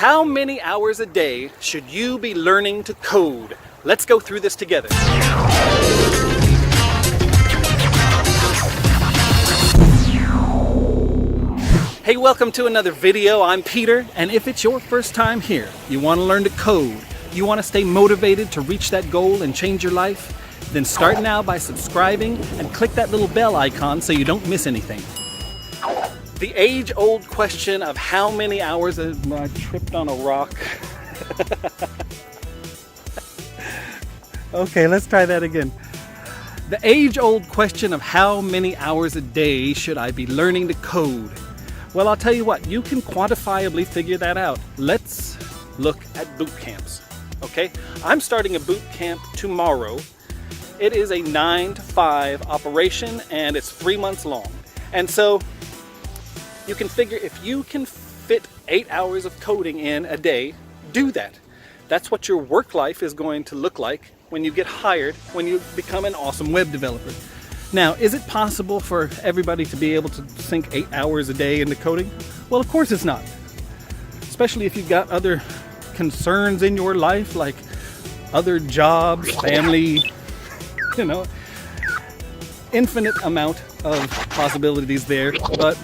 How many hours a day should you be learning to code? Let's go through this together. Hey, welcome to another video. I'm Peter, and if it's your first time here, you want to learn to code, you want to stay motivated to reach that goal and change your life, then start now by subscribing and click that little bell icon so you don't miss anything. The age-old question of how many hours I tripped on a rock. Okay, let's try that again. The age-old question of how many hours a day should I be learning to code? Well, I'll tell you what, you can quantifiably figure that out. Let's look at boot camps, okay? I'm starting a boot camp tomorrow. It is a 9-to-5 operation and it's 3 months long. And so you can figure if you can fit 8 hours of coding in a day, do that. That's what your work life is going to look like when you get hired, when you become an awesome web developer. Now, is it possible for everybody to be able to sink 8 hours a day into coding? Well, of course it's not. Especially if you've got other concerns in your life, like other jobs, family, you know, infinite amount of possibilities there. But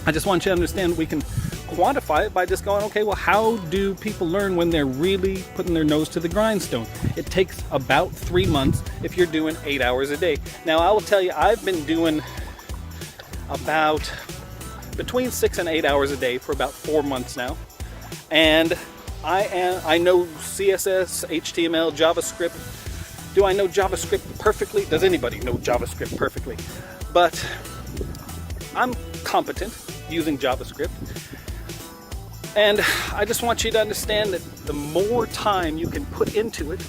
I just want you to understand we can quantify it by just going, okay, well, how do people learn when they're really putting their nose to the grindstone? It takes about 3 months if you're doing 8 hours a day. Now, I will tell you, I've been doing about between 6 and 8 hours a day for about 4 months now. And I know CSS, HTML, JavaScript. Do I know JavaScript perfectly? Does anybody know JavaScript perfectly? But I'm competent using JavaScript. And I just want you to understand that the more time you can put into it,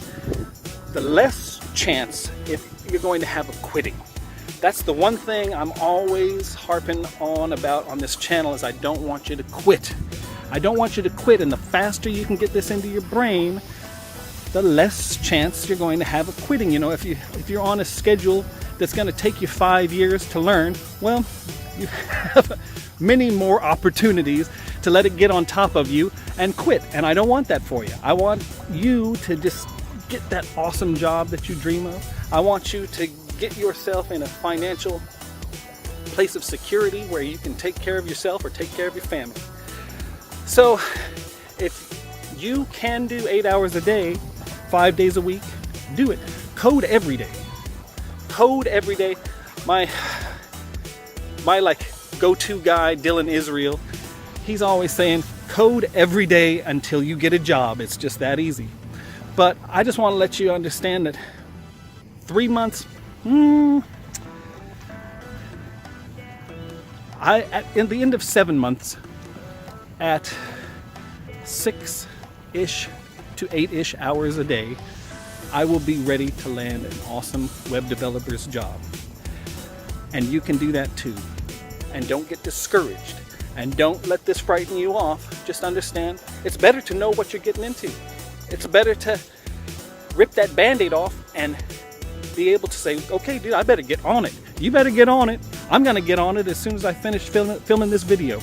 the less chance if you're going to have a quitting. That's the one thing I'm always harping on about on this channel is I don't want you to quit. I don't want you to quit, and the faster you can get this into your brain, the less chance you're going to have a quitting. You know, if you're on a schedule that's going to take you 5 years to learn, well, you have many more opportunities to let it get on top of you and quit. And I don't want that for you. I want you to just get that awesome job that you dream of. I want you to get yourself in a financial place of security where you can take care of yourself or take care of your family. So if you can do 8 hours a day, 5 days a week, do it. Code every day. Code every day. My like go-to guy, Dylan Israel, he's always saying, code every day until you get a job. It's just that easy. But I just want to let you understand that 3 months, in the end of 7 months, at 6-ish to 8-ish hours a day, I will be ready to land an awesome web developer's job. And you can do that too. And don't get discouraged. And don't let this frighten you off. Just understand, it's better to know what you're getting into. It's better to rip that Band-Aid off and be able to say, okay, dude, I better get on it. You better get on it. I'm going to get on it as soon as I finish filming this video.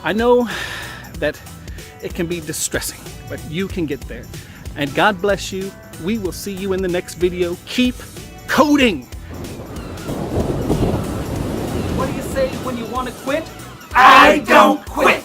I know that it can be distressing, but you can get there. And God bless you. We will see you in the next video. Keep coding. What do you say when you want to quit? I don't quit!